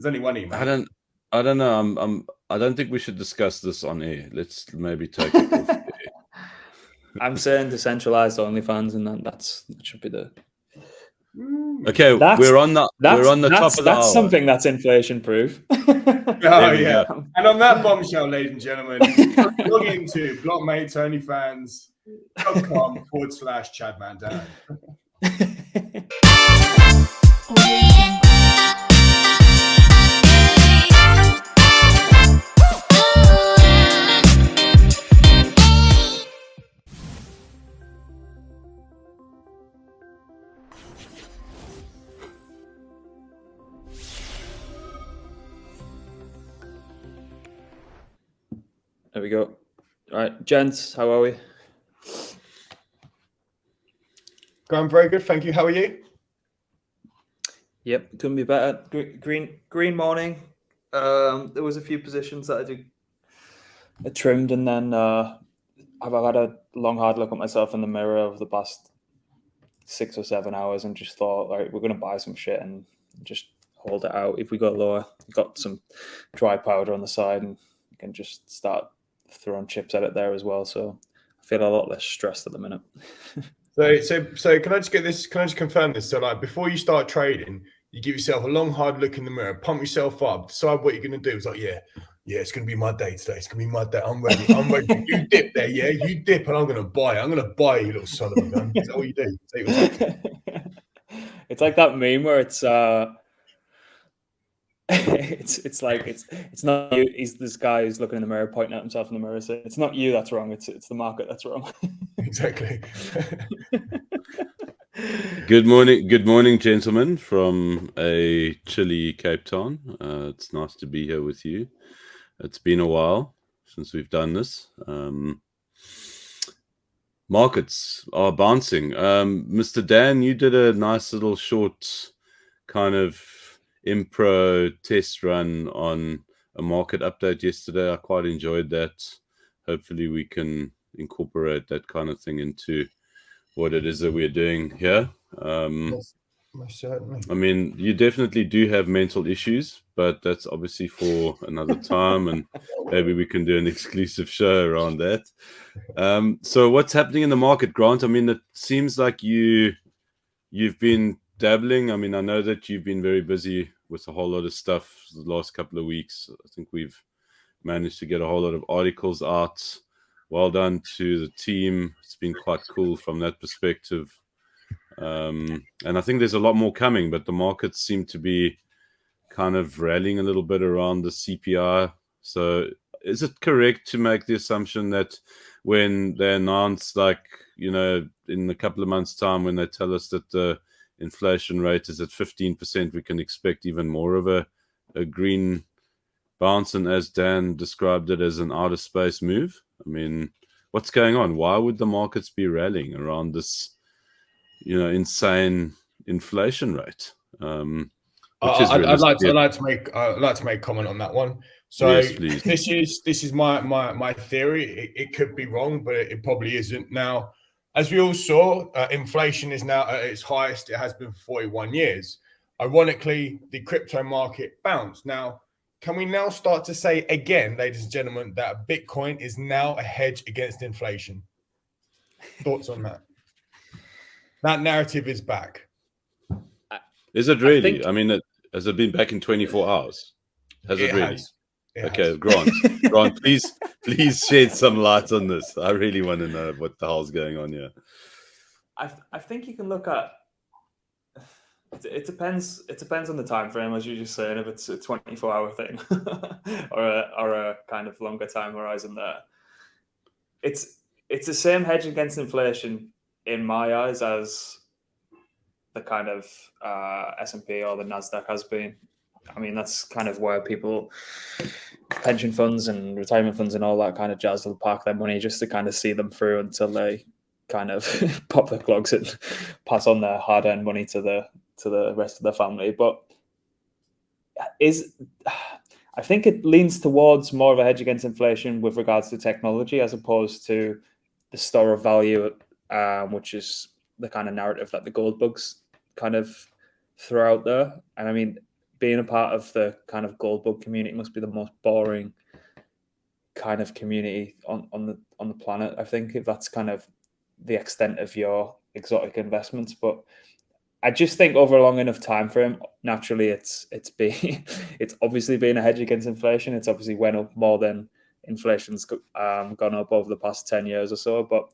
There's only one email. I don't know. I don't think we should discuss this on air. Let's maybe take it off air. I'm saying decentralized OnlyFans, and that should be the. Okay, we're on the top of the hour. That's something that's inflation proof. Oh yeah. And on that bombshell, ladies and gentlemen, log into blocmates onlyfans.com/Chad Van Dam. There we go. All right, gents, how are we? I'm very good, thank you. How are you? Yep, couldn't be better. Green morning. There was a few positions that I trimmed, and then I've had a long, hard look at myself in the mirror over the past 6 or 7 hours, and just thought, all right, we're going to buy some shit and just hold it out. If we go lower, we've got some dry powder on the side, and we can just start throwing chips at it there as well. So I feel a lot less stressed at the minute. So can I just get this? Can I just confirm this? So like before you start trading, you give yourself a long, hard look in the mirror, pump yourself up, decide what you're going to do. It's like, yeah, it's going to be my day today. It's going to be my day. I'm ready. You dip there, yeah? You dip, and I'm going to buy it. I'm going to buy you, little son of a gun. Is that what you do? It's like that meme where it's like it's not you. He's this guy who's looking in the mirror, pointing at himself in the mirror, saying, "It's not you that's wrong. It's the market that's wrong." Exactly. Good morning, gentlemen, from a chilly Cape Town. It's nice to be here with you. It's been a while since we've done this. Markets are bouncing. Mr. Dan, you did a nice little short kind of impro test run on a market update yesterday. I quite enjoyed that. Hopefully we can incorporate that kind of thing into what it is that we're doing here. Most certainly. I mean, you definitely do have mental issues, but that's obviously for another time, and maybe we can do an exclusive show around that. So what's happening in the market, Grant? I mean, it seems like you've been dabbling. I mean, I know that you've been very busy with a whole lot of stuff the last couple of weeks. I think we've managed to get a whole lot of articles out. Well done to the team. It's been quite cool from that perspective. And I think there's a lot more coming, but the markets seem to be kind of rallying a little bit around the CPI. So is it correct to make the assumption that when they announce, like, you know, in a couple of months' time, when they tell us that the inflation rate is at 15%, we can expect even more of a green bounce, and as Dan described it, as an outer space move? I mean, what's going on? Why would the markets be rallying around this, you know, insane inflation rate? I'd like to make comment on that one. So yes, please. This is my theory. It could be wrong, but it probably isn't. Now, as we all saw, inflation is now at its highest it has been for 41 years. Ironically, the crypto market bounced. Now, can we now start to say again, ladies and gentlemen, that Bitcoin is now a hedge against inflation? Thoughts on that? That narrative is back. Is it really? I mean, has it been back in 24 hours? Has it really? Okay, Grant, please shed some light on this. I really want to know what the hell's going on here. I think you can look at. It depends on the time frame, as you're just saying, if it's a 24-hour thing or a kind of longer time horizon there. It's the same hedge against inflation in my eyes as the kind of S&P or the NASDAQ has been. I mean, that's kind of where people, pension funds and retirement funds and all that kind of jazz, will park their money just to kind of see them through until they kind of pop their clogs and pass on their hard-earned money to the rest of the family. But I think it leans towards more of a hedge against inflation with regards to technology, as opposed to the store of value, which is the kind of narrative that the gold bugs kind of throw out there. And I mean, being a part of the kind of gold bug community must be the most boring kind of community on the planet. I think, if that's kind of the extent of your exotic investments. But I just think over a long enough time frame, naturally, it's obviously been a hedge against inflation. It's obviously went up more than inflation's gone up over the past 10 years or so. But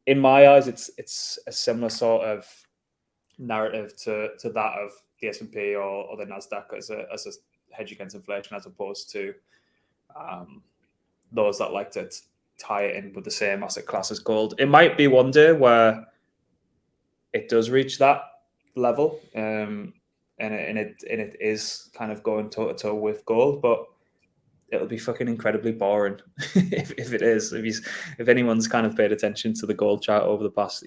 in my eyes, it's a similar sort of narrative to that of the S&P or the Nasdaq as a hedge against inflation, as opposed to those that like to tie it in with the same asset class as gold. It might be one day where it does reach that level, and it is kind of going toe to toe with gold, but it'll be fucking incredibly boring if it is. If anyone's kind of paid attention to the gold chart over the past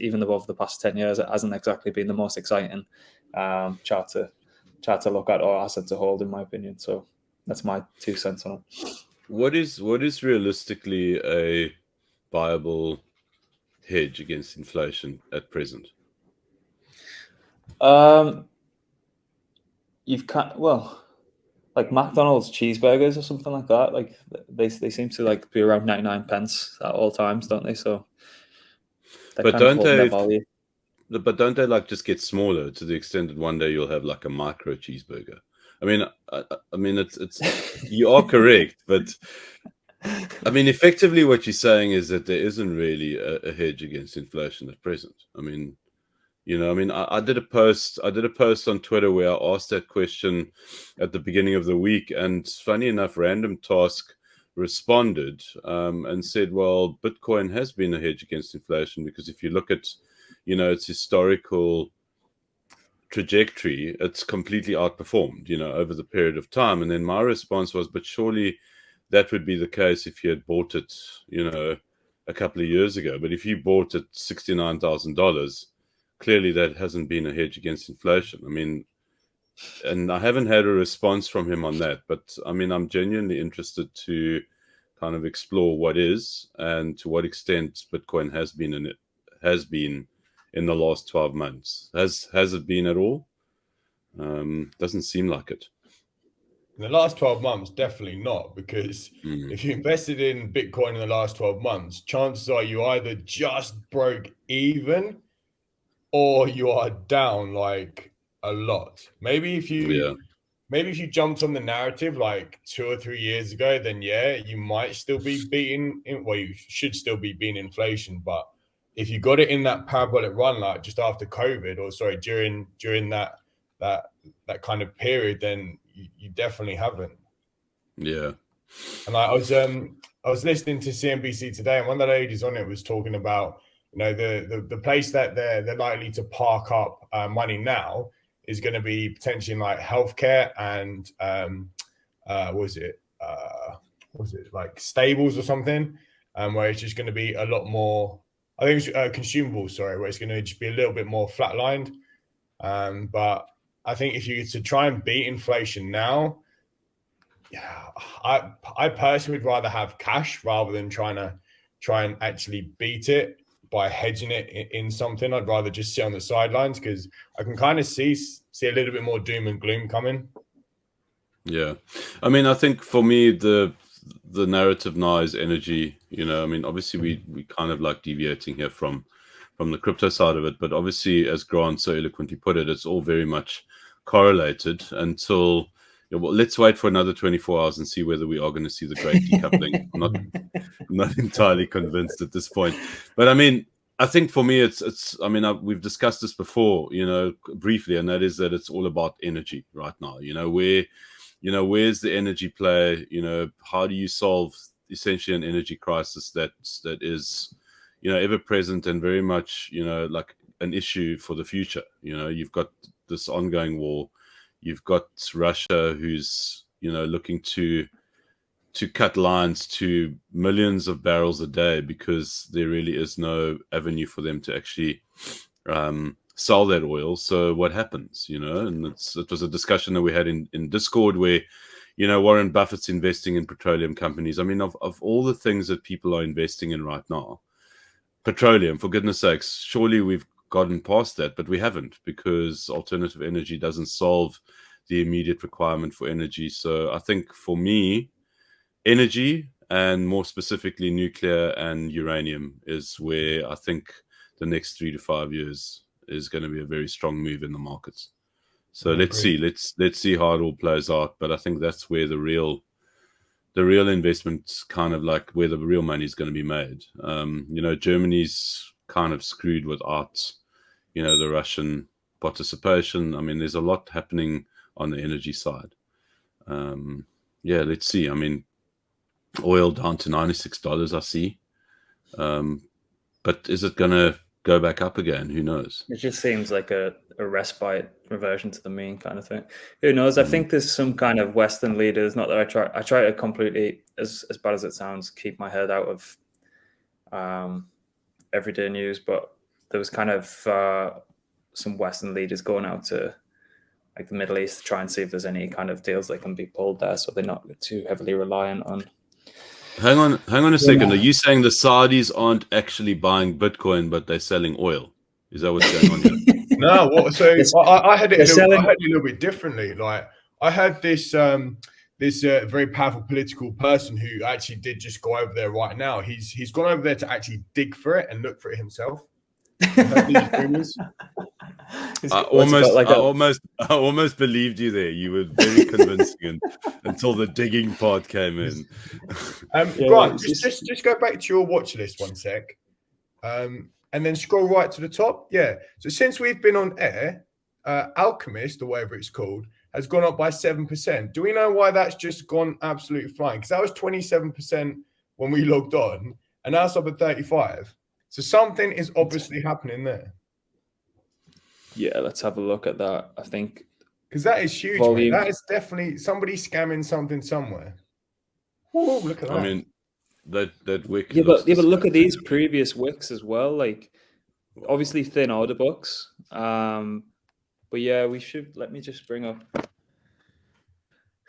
10 years, it hasn't exactly been the most exciting chart to look at or asset to hold, in my opinion. So that's my 2 cents on it. What is realistically a viable hedge against inflation at present? Like McDonald's cheeseburgers or something like that. Like they seem to like be around 99 pence at all times, don't they? So But don't they like just get smaller to the extent that one day you'll have like a micro cheeseburger? I mean, it's you are correct, but I mean, effectively, what you're saying is that there isn't really a hedge against inflation at present. I mean, I did a post on Twitter where I asked that question at the beginning of the week, and funny enough, Random Task responded and said, well, Bitcoin has been a hedge against inflation, because if you look at, its historical trajectory, it's completely outperformed, over the period of time. And then my response was, but surely that would be the case if you had bought it, a couple of years ago. But if you bought it $69,000, clearly that hasn't been a hedge against inflation. I mean, and I haven't had a response from him on that, but I mean, I'm genuinely interested to kind of explore what is and to what extent Bitcoin has been in the last 12 months. Has it been at all? Doesn't seem like it. In the last 12 months, definitely not, because if you invested in Bitcoin in the last 12 months, chances are you either just broke even or you are down like a lot. Maybe if you jumped on the narrative like 2 or 3 years ago, then yeah, you might still be beating, well, you should still be beating inflation. But if you got it in that parabolic run, like just after COVID, or sorry, during that kind of period, then you definitely haven't. Yeah. And I was listening to CNBC today, and one of the ladies on it was talking about, the place that they're likely to park up money now is going to be potentially in like healthcare and was it like stables or something, where it's just going to be a lot more. I think it's consumables. Sorry, where it's going to just be a little bit more flatlined. But I think if you to try and beat inflation now, yeah, I personally would rather have cash rather than try and actually beat it by hedging it in something. I'd rather just sit on the sidelines, because I can kind of see a little bit more doom and gloom coming. Yeah, I mean, I think for me the narrative now is energy. I mean, obviously we kind of like deviating here from the crypto side of it, but obviously, as Grant so eloquently put it, it's all very much correlated until. Well, let's wait for another 24 hours and see whether we are going to see the great decoupling. Not entirely convinced at this point, but I mean, I think for me, it's. I mean, we've discussed this before, briefly, and that is that it's all about energy right now. Where's the energy play? How do you solve essentially an energy crisis that is, ever present and very much, like an issue for the future. You've got this ongoing war. You've got Russia, who's looking to cut lines to millions of barrels a day, because there really is no avenue for them to actually sell that oil. So what happens? And it was a discussion that we had in Discord where Warren Buffett's investing in petroleum companies. I mean, of all the things that people are investing in right now, petroleum, for goodness sakes, surely we've gotten past that, but we haven't, because alternative energy doesn't solve the immediate requirement for energy. So I think for me, energy, and more specifically nuclear and uranium, is where I think the next 3 to 5 years is going to be a very strong move in the markets. So let's see. Let's see how it all plays out. But I think that's where the real investment's kind of like where the real money is going to be made. Germany's kind of screwed without, the Russian participation. I mean, there's a lot happening on the energy side. Let's see. I mean, oil down to $96, I see. But is it going to go back up again? Who knows? It just seems like a respite, reversion to the mean kind of thing. Who knows? I think there's some kind of Western leaders. Not that I try to completely, as bad as it sounds, keep my head out of everyday news. But there was kind of some Western leaders going out to like the Middle East to try and see if there's any kind of deals that can be pulled there, so they're not too heavily reliant on. Hang on a second. Are you saying the Saudis aren't actually buying Bitcoin, but they're selling oil? Is that what's going on here? No, what? So I had it a little bit differently. Like I had this very powerful political person who actually did just go over there right now. He's gone over there to actually dig for it and look for it himself. I almost believed you there. You were very convincing until the digging part came in. Grant, just go back to your watch list 1 sec, and then scroll right to the top. Yeah. So since we've been on air, Alchemist or whatever it's called has gone up by 7%. Do we know why that's just gone absolutely flying? Because that was 27% when we logged on, and now it's up at 35%. So something is obviously happening there. Yeah, let's have a look at that. I think because that is huge. Mate. That is definitely somebody scamming something somewhere. Oh, look at that! I mean, that wick. Yeah, but look at these previous wicks as well. Like, obviously thin order books. But yeah, we should. Let me just bring up.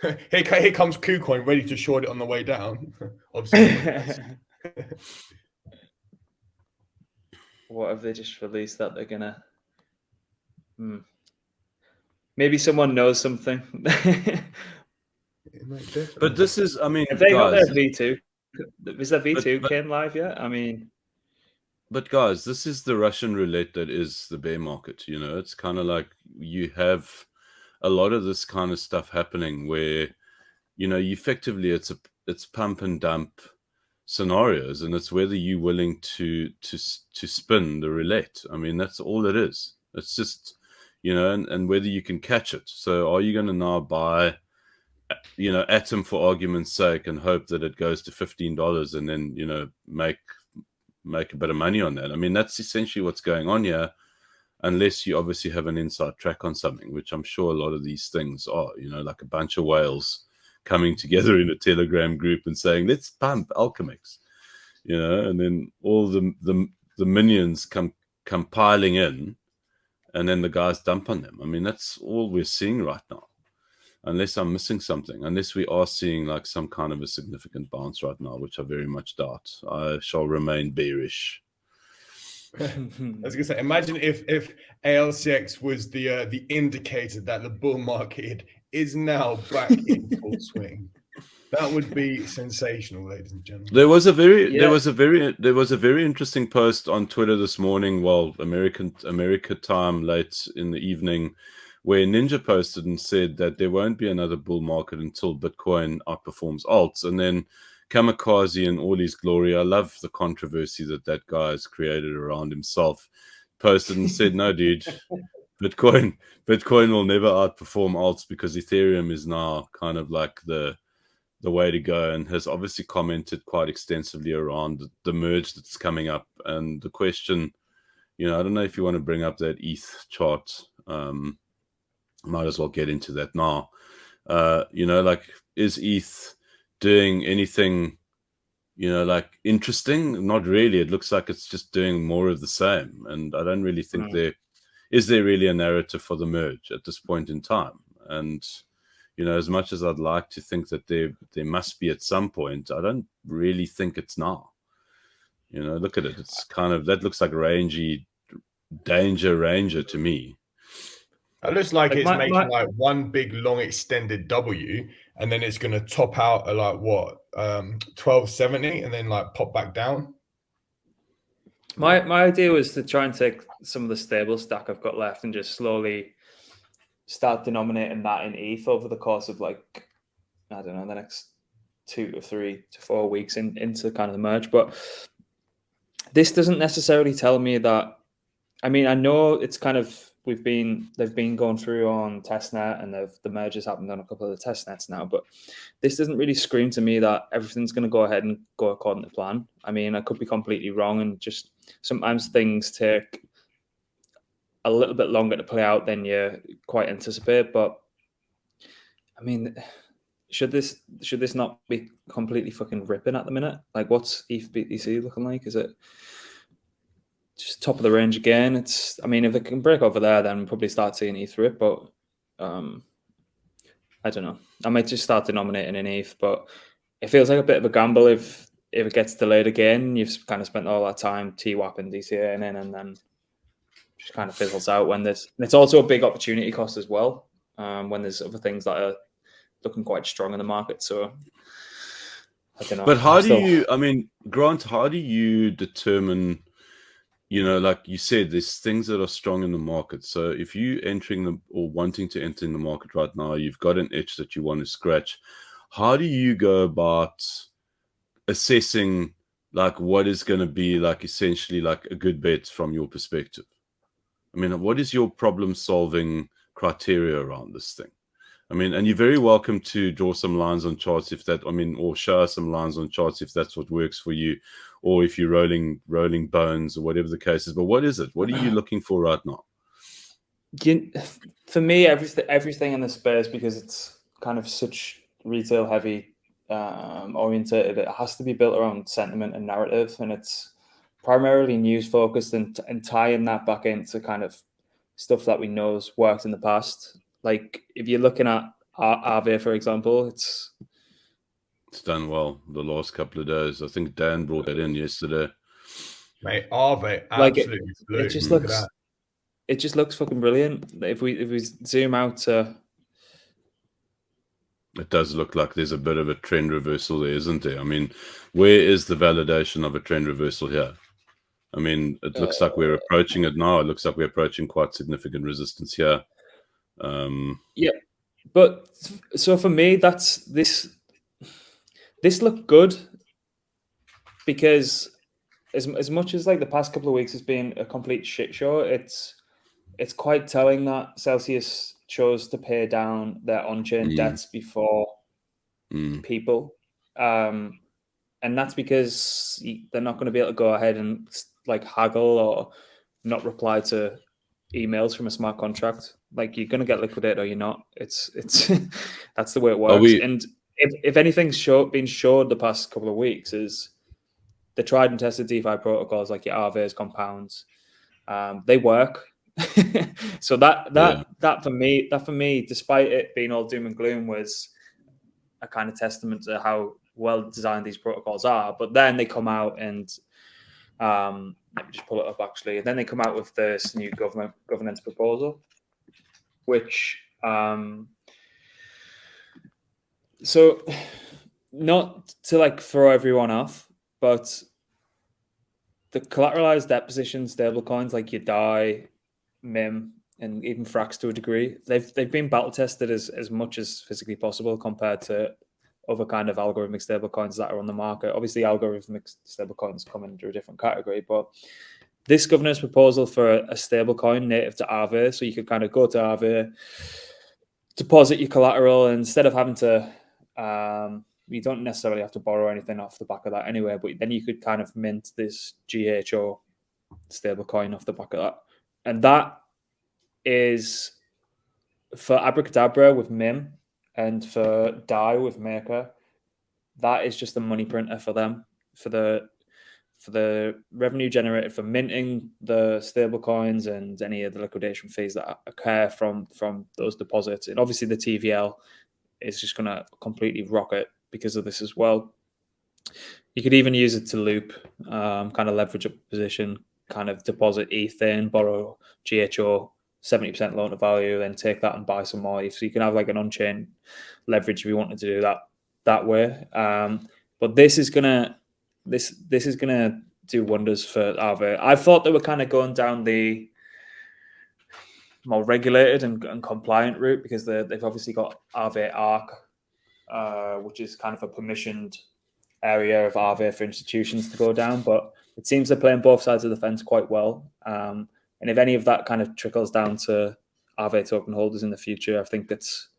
Here comes KuCoin ready to short it on the way down. Obviously. What have they just released that they're gonna? Maybe someone knows something. But this is, I mean, have they got their V2? Is their V2 came live yet? I mean, but guys, this is the Russian roulette that is the bear market. It's kind of like you have a lot of this kind of stuff happening where, effectively it's pump and dump scenarios, and it's whether you're willing to spin the roulette. I mean, that's all it is. It's just, and whether you can catch it. So are you going to now buy, Atom for argument's sake and hope that it goes to $15 and then, make a bit of money on that? I mean, that's essentially what's going on here, unless you obviously have an inside track on something, which I'm sure a lot of these things are, like a bunch of whales coming together in a Telegram group and saying, let's pump Alchemix, and then all the minions come piling in, and then the guys dump on them. I mean, that's all we're seeing right now, unless I'm missing something, unless we are seeing like some kind of a significant bounce right now, which I very much doubt. I shall remain bearish. I was gonna say, imagine if ALCX was the indicator that the bull market is now back in full swing. That would be sensational, ladies and gentlemen. There was a very interesting post on Twitter this morning, America time, late in the evening, where Ninja posted and said that there won't be another bull market until Bitcoin outperforms alts. And then Kamikaze in all his glory, I love the controversy that guy has created around himself, posted and said, no, dude, Bitcoin will never outperform alts because Ethereum is now kind of like the way to go, and has obviously commented quite extensively around the merge that's coming up. And the question, I don't know if you want to bring up that ETH chart. Might as well get into that now. Like, is ETH doing anything, like interesting? Not really. It looks like it's just doing more of the same. And I don't really think there really a narrative for the merge at this point in time. And, as much as I'd like to think that there must be at some point, I don't really think it's now. Look at it. It's kind of, that looks like rangy danger ranger to me. It looks like it's my making like one big long extended W, and then it's going to top out at like what 1270, and then like pop back down. my idea was to try and take some of the stable stack I've got left and just slowly start denominating that in ETH over the course of like, I don't know, the next 2 to 3 to 4 weeks into kind of the merge. But this doesn't necessarily tell me that. I mean, I know it's kind of they've been going through on testnet, and the mergers happened on a couple of the testnets now, but this doesn't really scream to me that everything's going to go ahead and go according to plan. I mean, I could be completely wrong, and just sometimes things take a little bit longer to play out than you quite anticipate. But I mean, should this not be completely fucking ripping at the minute? Like, what's ETH BTC looking like? Is it just top of the range again? It's, I mean, if it can break over there, then we'll probably start seeing ETH rip. But I don't know. I might just start denominating in ETH, but it feels like a bit of a gamble if it gets delayed again. You've kind of spent all that time TWAP and DCA and then just kind of fizzles out when there's. And it's also a big opportunity cost as well when there's other things that are looking quite strong in the market. So I don't know. But how do you? I mean, Grant, how do you determine? You know, like you said, there's things that are strong in the market. So if you entering them or wanting to enter in the market right now, you've got an itch that you want to scratch. How do you go about assessing like what is going to be like essentially like a good bet from your perspective? I mean, what is your problem solving criteria around this thing? I mean, and you're very welcome to draw some lines on charts if that, I mean, or show us some lines on charts if that's what works for you, or if you're rolling bones or whatever the case is. But what is it? What are you looking for right now? For me, everything in the space, because it's kind of such retail heavy orientated, it has to be built around sentiment and narrative, and it's primarily news focused, and tying that back into kind of stuff that we know has worked in the past. Like if you're looking at Aave, for example, it's done well the last couple of days. I think Dan brought that in yesterday. Mate, Aave absolutely flew. It just looks fucking brilliant. If we zoom out to, it does look like there's a bit of a trend reversal there, isn't there? I mean, where is the validation of a trend reversal here? I mean, it looks like we're approaching it now. It looks like we're approaching quite significant resistance here. Yeah, but so for me, that's this looked good because as much as like the past couple of weeks has been a complete shit show, it's quite telling that Celcius chose to pay down their on-chain debts before people, and that's because they're not going to be able to go ahead and like haggle or not reply to emails from a smart contract. Like, you're going to get liquidated or you're not. It's that's the way it works. And if anything's been showed the past couple of weeks is the tried and tested DeFi protocols like your Aave, compounds. They work. So that for me, despite it being all doom and gloom, was a kind of testament to how well designed these protocols are. But then they come out and let me just pull it up actually. And then they come out with this new governance proposal, which so not to like throw everyone off, but the collateralized debt position stablecoins like your DAI, MIM, and even Frax to a degree, they've been battle tested as much as physically possible compared to other kind of algorithmic stablecoins that are on the market. Obviously, algorithmic stablecoins come into a different category, but this governance proposal for a stablecoin native to Aave, so you could kind of go to Aave, deposit your collateral, and instead of having to, you don't necessarily have to borrow anything off the back of that anyway, but then you could kind of mint this GHO stablecoin off the back of that. And that is for Abracadabra with MIM and for DAI with Maker. That is just a money printer for them, for the revenue generated for minting the stable coins and any of the liquidation fees that occur from those deposits. And obviously the TVL is just going to completely rocket because of this as well. You could even use it to loop, kind of leverage a position, kind of deposit ETH in, borrow GHO, 70% loan to value, then take that and buy some more. So you can have like an on-chain leverage if you wanted to do that way. But this is gonna do wonders for Aave. I thought they were kind of going down the more regulated and compliant route, because they've obviously got Aave Arc, which is kind of a permissioned area of Aave for institutions to go down. But it seems they're playing both sides of the fence quite well. And if any of that kind of trickles down to Aave token holders in the future, I think it's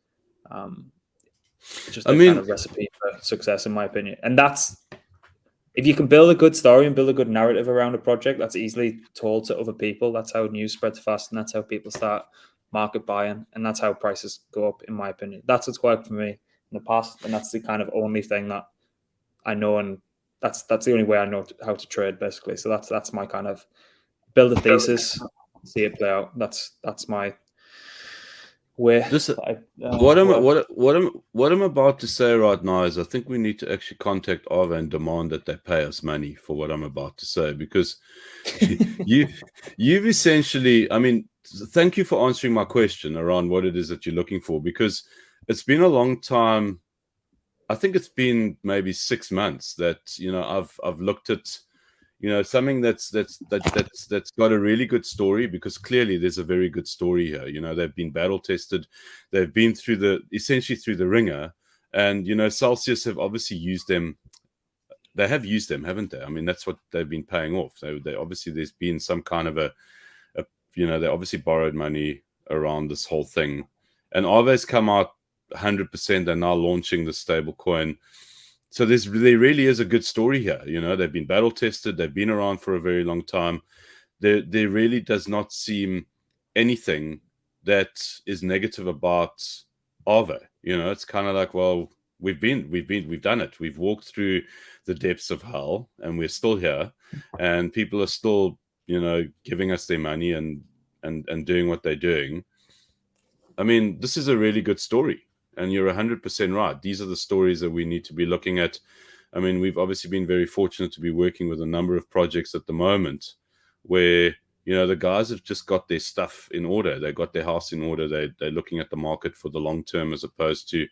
just a kind of recipe for success, in my opinion. And that's, if you can build a good story and build a good narrative around a project, that's easily told to other people. That's how news spreads fast, and that's how people start market buying, and that's how prices go up, in my opinion. That's what's worked for me in the past, and that's the kind of only thing that I know, and that's the only way I know how to trade, basically. So that's my kind of build a thesis, see it play out. That's my way. What I'm about to say right now is I think we need to actually contact Aave and demand that they pay us money for what I'm about to say, because you've essentially, I mean, thank you for answering my question around what it is that you're looking for, because it's been a long time. I think it's been maybe 6 months that, you know, I've looked at, you know, something that's got a really good story, because clearly there's a very good story here. You know, they've been battle tested, they've been essentially through the ringer, and, you know, Celcius have obviously used them. They have used them, haven't they? I mean, that's what they've been paying off. They obviously, there's been some kind of a you know, they obviously borrowed money around this whole thing, and Aave's come out 100%. They're now launching the stable coin. So there really is a good story here. You know, they've been battle tested. They've been around for a very long time. There really does not seem anything that is negative about Aave. You know, it's kind of like, well, we've done it. We've walked through the depths of hell, and we're still here, and people are still, you know, giving us their money and doing what they're doing. I mean, this is a really good story. And you're 100% right. These are the stories that we need to be looking at. I mean, we've obviously been very fortunate to be working with a number of projects at the moment where, you know, the guys have just got their stuff in order. They got their house in order. They're looking at the market for the long term, as opposed to,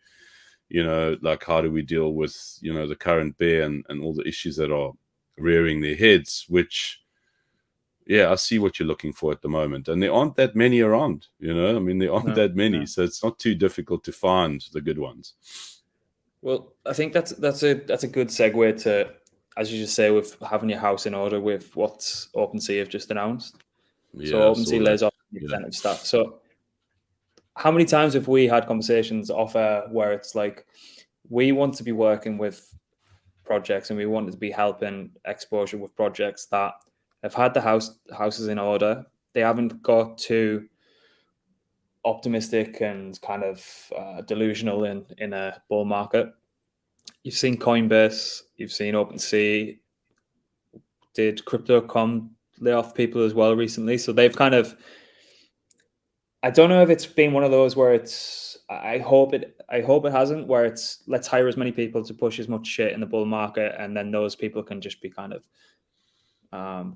you know, like, how do we deal with, you know, the current bear and all the issues that are rearing their heads, which, yeah, I see what you're looking for at the moment. And there aren't that many around, you know. I mean, there aren't that many. No. So it's not too difficult to find the good ones. Well, I think that's a good segue to, as you just say, with having your house in order with what OpenSea have just announced. Yeah, so OpenSea lays off incentive stuff. So how many times have we had conversations off air where it's like, we want to be working with projects and we want to be helping exposure with projects that have had the houses in order. They haven't got too optimistic and kind of delusional in a bull market. You've seen Coinbase, you've seen OpenSea. Did Crypto.com lay off people as well recently? So they've kind of, I don't know if it's been one of those where it's, I hope it hasn't, where it's, let's hire as many people to push as much shit in the bull market, and then those people can just be kind of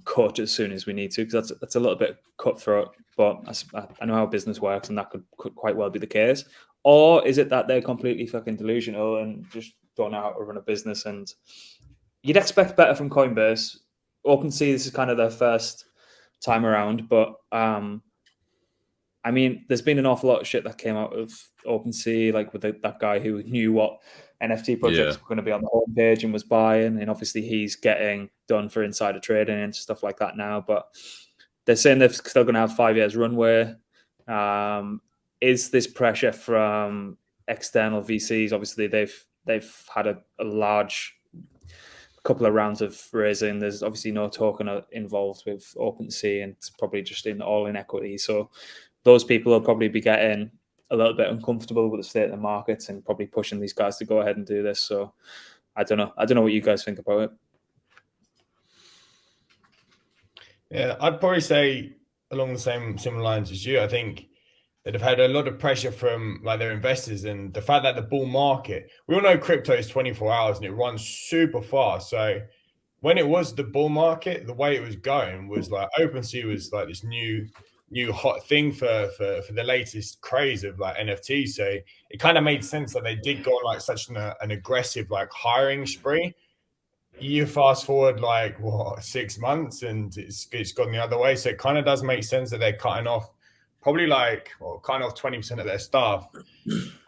cut as soon as we need to, because that's a little bit cutthroat. But I know how business works, and that could quite well be the case. Or is it that they're completely fucking delusional and just don't know how to run a business? And you'd expect better from Coinbase. OpenSea, this is kind of their first time around, but I mean, there's been an awful lot of shit that came out of OpenSea, like with that guy who knew what NFT projects were going to be on the homepage and was buying, and obviously he's getting done for insider trading and stuff like that now. But they're saying they're still going to have 5 years runway. Is this pressure from external VCs? Obviously, they've had a large couple of rounds of raising. There's obviously no token involved with OpenSea, and it's probably just all in equity. So those people will probably be getting a little bit uncomfortable with the state of the markets and probably pushing these guys to go ahead and do this. So I don't know what you guys think about it. Yeah, I'd probably say along the similar lines as you. I think that have had a lot of pressure from like their investors, and the fact that the bull market, we all know crypto is 24 hours and it runs super fast. So when it was the bull market, the way it was going was like OpenSea was like this new new hot thing for the latest craze of like NFTs. So it kind of made sense that they did go on like such an aggressive like hiring spree. You fast forward like what 6 months and it's gone the other way. So it kind of does make sense that they're cutting off probably like kind of 20% of their staff.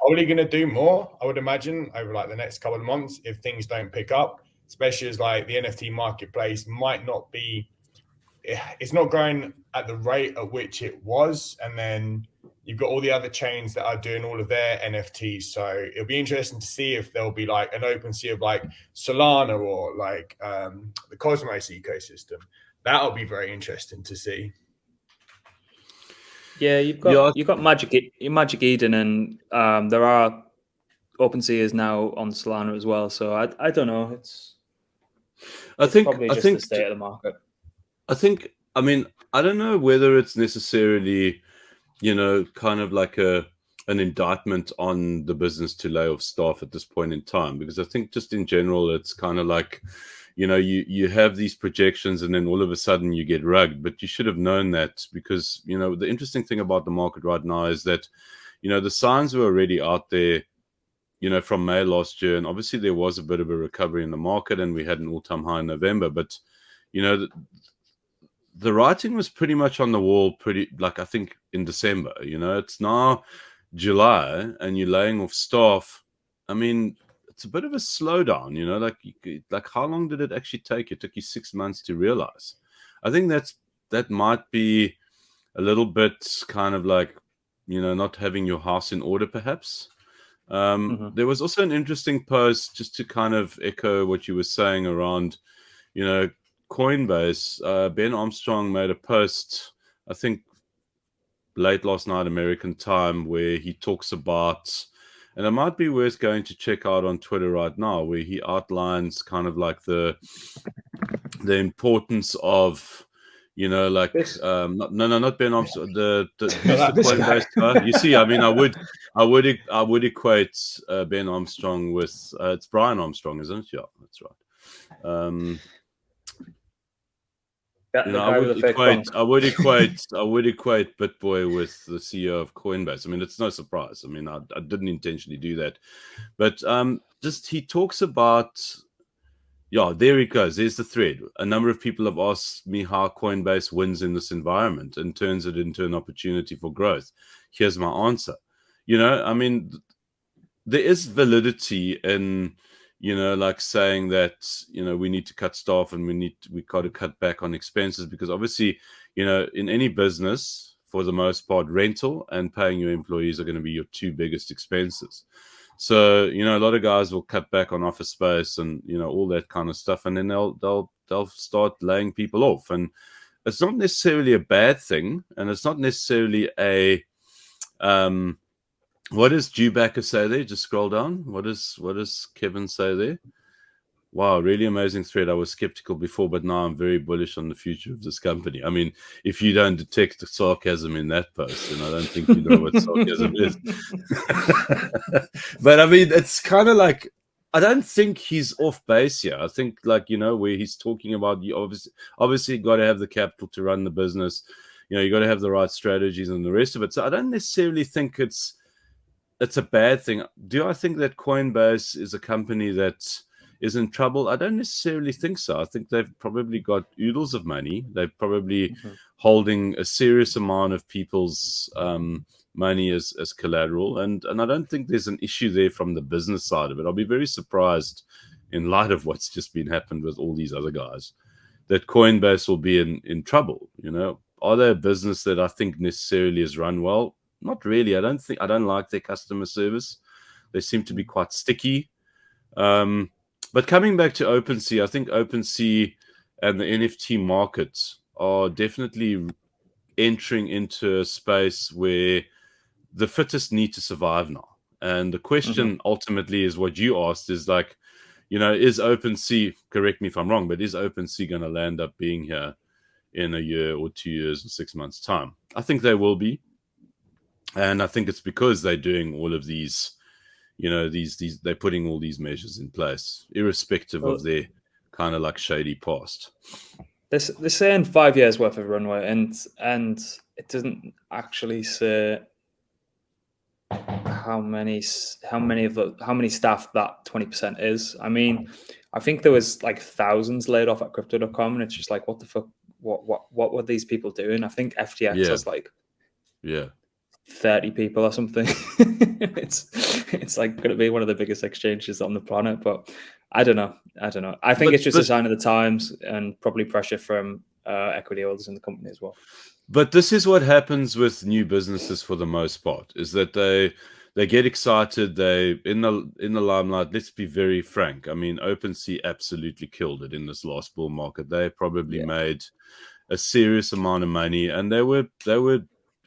Probably going to do more, I would imagine, over like the next couple of months if things don't pick up, especially as like the NFT marketplace might not be, it's not growing at the rate at which it was. And then you've got all the other chains that are doing all of their NFTs. So it'll be interesting to see if there'll be like an OpenSea of like Solana or like the Cosmos ecosystem. That'll be very interesting to see. Yeah, you've got Magic Eden, and there are OpenSea is now on Solana as well. So I don't know. I think probably just the state of the market. I mean, I don't know whether it's necessarily, kind of like an indictment on the business to lay off staff at this point in time, because I think just in general, it's kind of like, you have these projections and then all of a sudden you get rugged, but you should have known that because, the interesting thing about the market right now is that, the signs were already out there, from May last year. And obviously there was a bit of a recovery in the market and we had an all-time high in November, but, the writing was pretty much on the wall I think in December. It's now July and you're laying off staff. I mean, it's a bit of a slowdown, like how long did it actually take? It took you 6 months to realize. I think that might be a little bit kind of like, not having your house in order, perhaps. There was also an interesting post just to kind of echo what you were saying around, Coinbase. Ben Armstrong made a post, I think late last night American time, where he talks about, and it might be worth going to check out on Twitter right now, where he outlines kind of like the importance of, like not Ben Armstrong, the Coinbase guy. You see, I mean, I would equate Ben Armstrong with it's Brian Armstrong, isn't it? Yeah, that's right. I would equate BitBoy with the CEO of Coinbase. I mean, it's no surprise. I mean, I didn't intentionally do that, but just he talks about, there he goes. There's the thread. A number of people have asked me how Coinbase wins in this environment and turns it into an opportunity for growth. Here's my answer. I mean, there is validity in, like saying that, we need to cut staff and we got to cut back on expenses, because obviously, in any business, for the most part, rental and paying your employees are going to be your two biggest expenses. So, a lot of guys will cut back on office space and, all that kind of stuff. And then they'll start laying people off. And it's not necessarily a bad thing. And it's not necessarily a, what does Dewbacker say there? Just scroll down. What does Kevin say there? Wow, really amazing thread. I was skeptical before, but now I'm very bullish on the future of this company. I mean, if you don't detect the sarcasm in that post, then I don't think you know what sarcasm is. But I mean, it's kind of like, I don't think he's off base here. I think, like, where he's talking about, you obviously got to have the capital to run the business. You got to have the right strategies and the rest of it. So I don't necessarily think it's a bad thing. Do I think that Coinbase is a company that is in trouble? I don't necessarily think so. I think they've probably got oodles of money. They're probably holding a serious amount of people's money as collateral. And I don't think there's an issue there from the business side of it. I'll be very surprised, in light of what's just been happened with all these other guys, that Coinbase will be in trouble. Are they a business that I think necessarily is run well? Not really. I don't like their customer service. They seem to be quite sticky. But coming back to OpenSea, I think OpenSea and the NFT markets are definitely entering into a space where the fittest need to survive now. And the question ultimately is what you asked, is like, is OpenSea, correct me if I'm wrong, but is OpenSea going to land up being here in a year or 2 years or 6 months' time? I think they will be. And I think it's because they're doing all of these, they're putting all these measures in place, irrespective of their kind of like shady past. They're saying 5 years worth of runway, and it doesn't actually say how many staff that 20% is. I mean, I think there was like thousands laid off at crypto.com, and it's just like, what the fuck? What were these people doing? I think FTX has like 30 people or something. it's like going to be one of the biggest exchanges on the planet, but I don't know. I think it's just a sign of the times and probably pressure from equity holders in the company as well. But this is what happens with new businesses for the most part, is that they get excited, they in the limelight. Let's be very frank. I mean, OpenSea absolutely killed it in this last bull market. They probably made a serious amount of money, and they were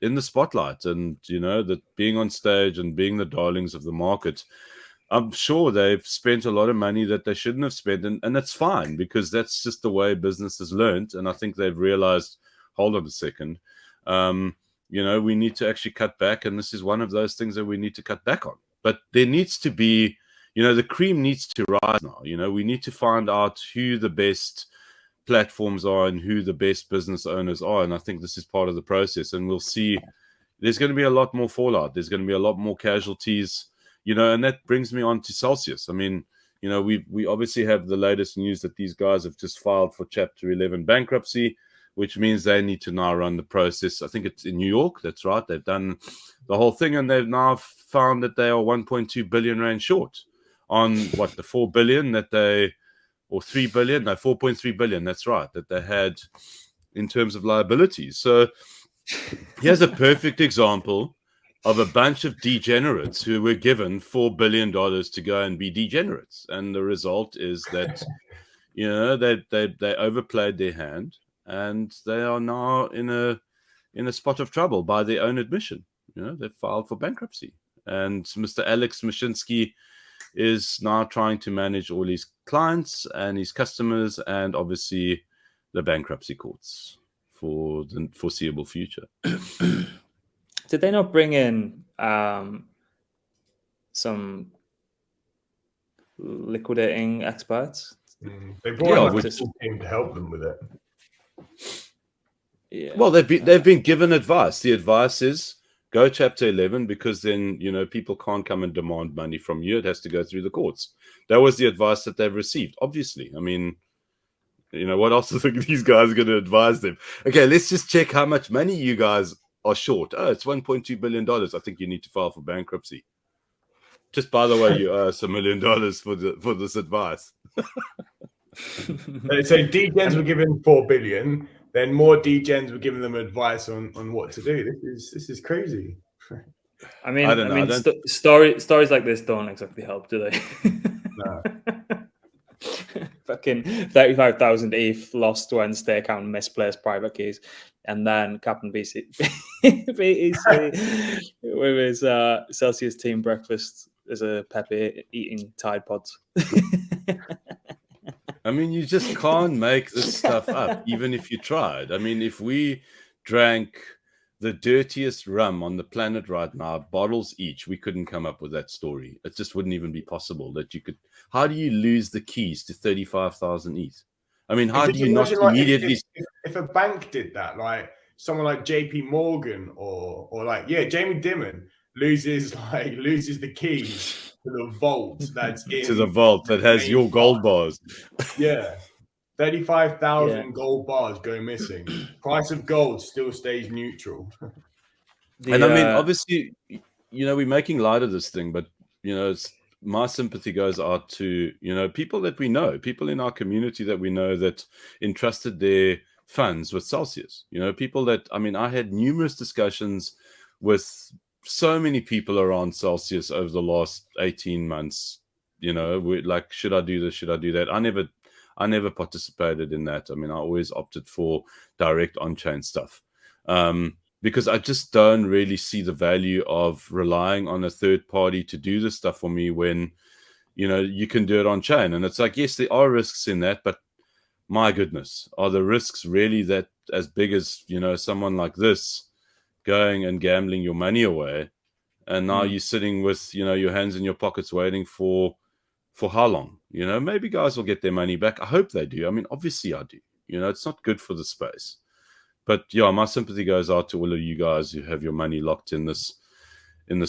in the spotlight, and that being on stage and being the darlings of the market. I'm sure they've spent a lot of money that they shouldn't have spent, and that's fine, because that's just the way business has learned. And I think they've realized, hold on a second, we need to actually cut back, and this is one of those things that we need to cut back on. But there needs to be, the cream needs to rise now. We need to find out who the best platforms are and who the best business owners are, and I think this is part of the process, and we'll see there's going to be a lot more fallout. There's going to be a lot more casualties, and that brings me on to Celcius. I mean, we obviously have the latest news that these guys have just filed for Chapter 11 bankruptcy, which means they need to now run the process. I think it's in New York. That's right. They've done the whole thing, and they've now found that they are 1.2 billion rand short on the 4 billion that they, or 3 billion, no, 4.3 billion. That's right, that they had in terms of liabilities. So here's a perfect example of a bunch of degenerates who were given $4 billion to go and be degenerates. And the result is that, they overplayed their hand, and they are now in a spot of trouble by their own admission. They filed for bankruptcy. And Mr. Alex Mashinsky is now trying to manage all his clients and his customers, and obviously the bankruptcy courts for the foreseeable future. Did they not bring in some liquidating experts? They brought in a team to help them with it. Yeah. Well, they've been given advice. The advice is go Chapter 11, because then people can't come and demand money from you. It has to go through the courts. That was the advice that they've received. Obviously, I mean, what else do these guys are going to advise them? Okay, let's just check how much money you guys are short. Oh, it's $1.2 billion. I think you need to file for bankruptcy. Just by the way, you owe us $1 million for this advice. So degens were given 4 billion, then more degens were giving them advice on what to do. This is crazy. I mean, stories like this don't exactly help, do they? No. Fucking 35,000 ETH lost when stake account misplaced private keys, and then Captain BEC with his Celcius team breakfast as a Pepe eating Tide Pods. I mean, you just can't make this stuff up, even if you tried. I mean, if we drank the dirtiest rum on the planet right now, bottles each, we couldn't come up with that story. It just wouldn't even be possible that you could. How do you lose the keys to 35,000 ETH? I mean, how do you not immediately? If a bank did that, like someone like JP Morgan or Jamie Dimon loses the keys to the vault that's in to the vault that has your gold bars. Yeah. 35,000 gold bars go missing. Price of gold still stays neutral. And I mean, obviously, we're making light of this thing, but my sympathy goes out to people that we know, people in our community that we know that entrusted their funds with Celcius. People that, I mean, I had numerous discussions with so many people around Celcius over the last 18 months. We're like, should I do this? Should I do that? I never participated in that. I mean, I always opted for direct on-chain stuff because I just don't really see the value of relying on a third party to do this stuff for me when, you can do it on-chain. And it's like, yes, there are risks in that, but my goodness, are the risks really that as big as, someone like this going and gambling your money away? And now you're sitting with, your hands in your pockets waiting for how long? Maybe guys will get their money back. I hope they do. I mean, obviously I do. It's not good for the space. but yeah, my sympathy goes out to all of you guys who have your money locked in this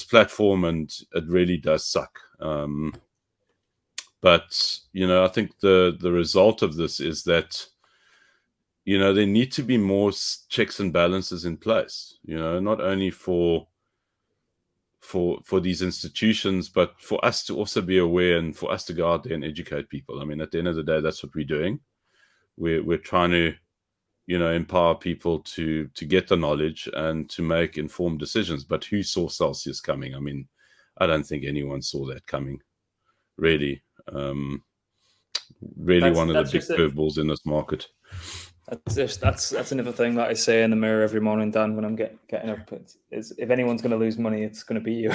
platform, and it really does suck. But I think the result of this is that there need to be more checks and balances in place. Not only for these institutions, but for us to also be aware and for us to go out there and educate people. I mean, at the end of the day, that's what we're doing. We're trying to empower people to get the knowledge and to make informed decisions. But who saw Celcius coming? I mean, I don't think anyone saw that coming, really. One of the big curveballs in this market. That's another thing that I say in the mirror every morning, Dan, when I'm getting up. Is if anyone's going to lose money, it's going to be you.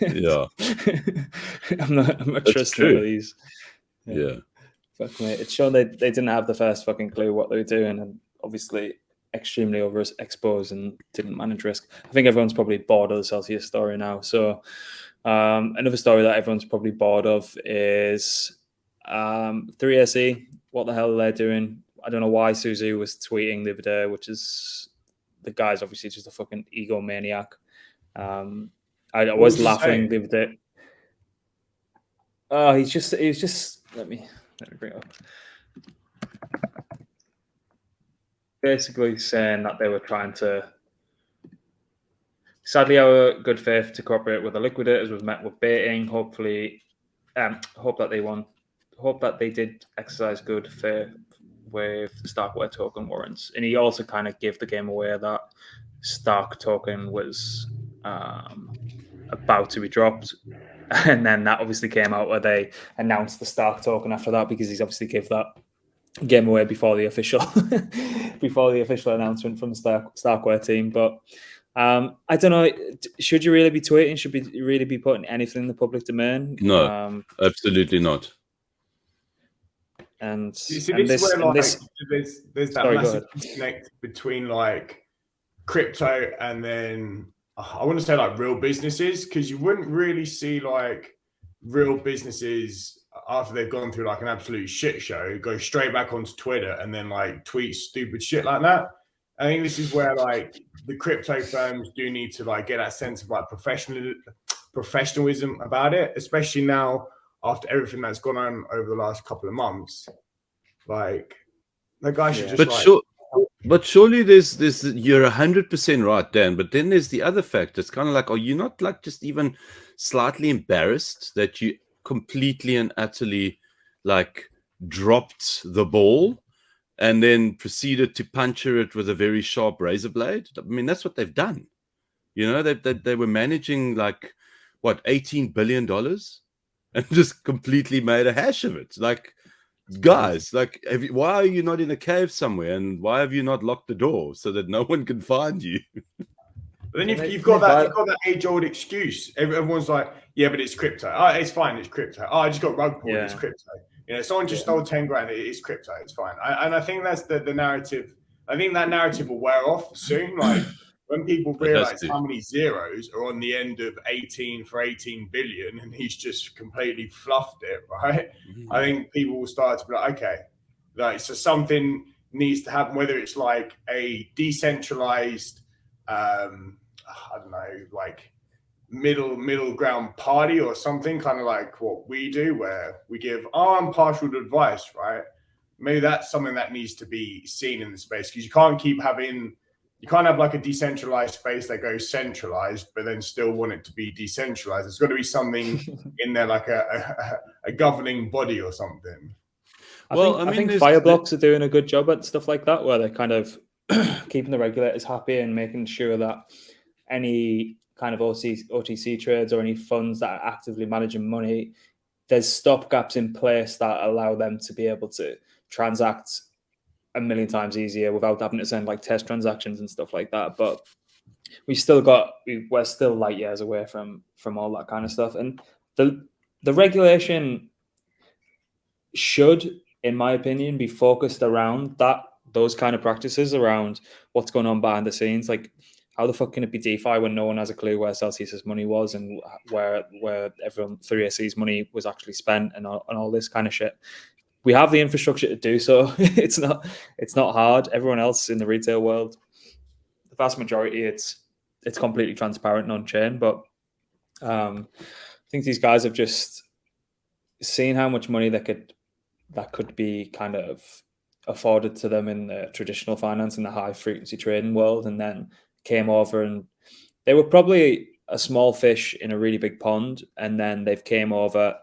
Yeah, I'm not trusting one of these. Yeah. Fuck me. It's shown they didn't have the first fucking clue what they were doing, and obviously extremely overexposed and didn't manage risk. I think everyone's probably bored of the Celcius story now. So another story that everyone's probably bored of is 3AC's. What the hell are they doing? I don't know why Suzu was tweeting the other day, which is the guy's obviously just a fucking egomaniac. I was laughing the other day. Oh, he's just let me bring it up. Basically saying that they were trying to. Sadly, our good faith to cooperate with the liquidators was met with baiting. Hopefully, hope that they did exercise good faith with Starkware token warrants. And he also kind of gave the game away that Stark token was about to be dropped. And then that obviously came out where they announced the Stark token after that, because he's obviously gave that game away before the official announcement from the Starkware team. But I don't know. Should you really be tweeting? Should you really be putting anything in the public domain? No, absolutely not. And there's that massive disconnect between like crypto and then I want to say like real businesses, because you wouldn't really see like real businesses after they've gone through like an absolute shit show go straight back onto Twitter and then like tweet stupid shit like that. I think this is where like the crypto firms do need to like get that sense of like professionalism about it, especially now after everything that's gone on over the last couple of months. Like the guy should just but surely there's you're 100% right, Dan, but then there's the other fact. It's kind of like, are you not like just even slightly embarrassed that you completely and utterly like dropped the ball and then proceeded to puncture it with a very sharp razor blade? I mean, that's what they've done. They were managing like what, $18 billion and just completely made a hash of it. Like, guys, like, why are you not in a cave somewhere, and why have you not locked the door so that no one can find you? But then you've got that age-old excuse. Everyone's like, yeah, but it's crypto. Oh, it's fine, it's crypto. Oh, I just got rug pulled, it's crypto. Someone just stole 10 grand, it's crypto, it's fine. And I think that's the narrative. I think that narrative will wear off soon. Like when people realize how many zeros are on the end of 18 billion and he's just completely fluffed it, right? Mm-hmm. I think people will start to be like, okay, like, so something needs to happen, whether it's like a decentralized, I don't know, like middle ground party or something, kind of like what we do, where we give impartial advice, right? Maybe that's something that needs to be seen in the space, because you can't have like a decentralized space that goes centralized, but then still want it to be decentralized. There's got to be something in there, like a governing body or something. I think Fireblocks are doing a good job at stuff like that, where they're kind of keeping the regulators happy and making sure that any kind of OTC trades or any funds that are actively managing money, there's stopgaps in place that allow them to be able to transact a million times easier without having to send like test transactions and stuff like that. But we're still light years away from all that kind of stuff. And the regulation should, in my opinion, be focused around those kind of practices, around what's going on behind the scenes. Like, how the fuck can it be DeFi when no one has a clue where Celcius's money was and where everyone 3AC's money was actually spent and all this kind of shit? we have the infrastructure to do so. It's not hard. Everyone else in the retail world, the vast majority, it's completely transparent on chain. But I think these guys have just seen how much money that could be kind of afforded to them in the traditional finance, in the high frequency trading world, and then came over, and they were probably a small fish in a really big pond, and then they've came over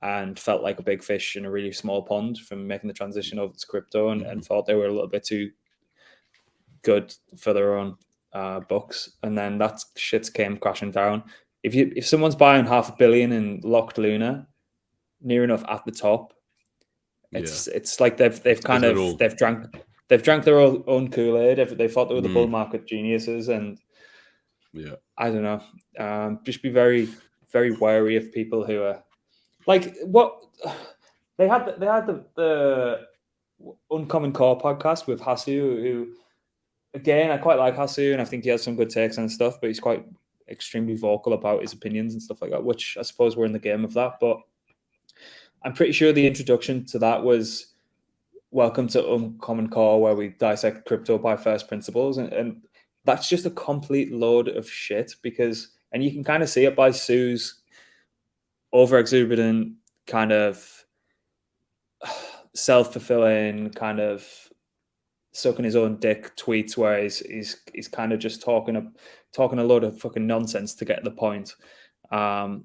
and felt like a big fish in a really small pond from making the transition over to crypto, and thought they were a little bit too good for their own books, and then that shit came crashing down. If someone's buying $500 million in locked Luna, near enough at the top, it's like they've drank their own Kool-Aid. They thought they were the bull market geniuses, and I don't know. Just be very, very wary of people who are like what they had. They had the Uncommon Core podcast with Hasu, who again I quite like Hasu, and I think he has some good takes and stuff. But he's quite extremely vocal about his opinions and stuff like that, which I suppose we're in the game of that. But I'm pretty sure the introduction to that was welcome to Uncommon Core, where we dissect crypto by first principles. And that's just a complete load of shit, and you can kind of see it by Sue's over-exuberant, kind of self-fulfilling, kind of sucking his own dick tweets, where he's kind of just talking a load of fucking nonsense to get the point. And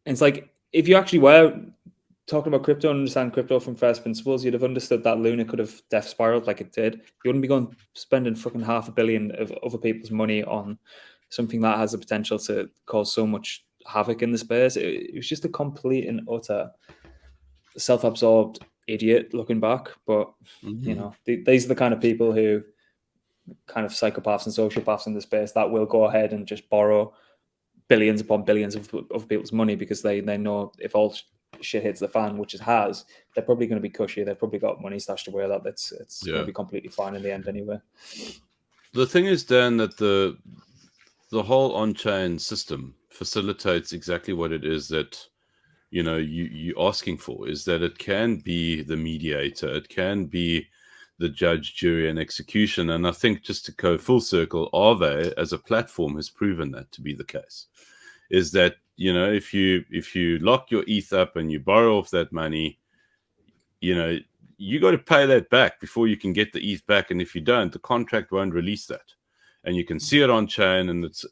it's like, if you actually were talking about crypto and understand crypto from first principles, you'd have understood that Luna could have death spiraled like it did. You wouldn't be spending fucking $500 million of other people's money on something that has the potential to cause so much havoc in the space. It was just a complete and utter self-absorbed idiot looking back. But you know, these are the kind of people who, kind of psychopaths and sociopaths in the space, that will go ahead and just borrow billions upon billions of people's money, because they know if all shit hits the fan, which it has, they're probably going to be cushy. They've probably got money stashed away that it's going to be completely fine in the end anyway. The thing is, Dan, that the whole on-chain system facilitates exactly what it is that you're asking for, is that it can be the mediator, it can be the judge, jury, and execution. And I think, just to go full circle, Aave as a platform has proven that to be the case. Is that, if you lock your ETH up and you borrow off that money, you got to pay that back before you can get the ETH back. And if you don't, the contract won't release that. And you can see it on chain, and it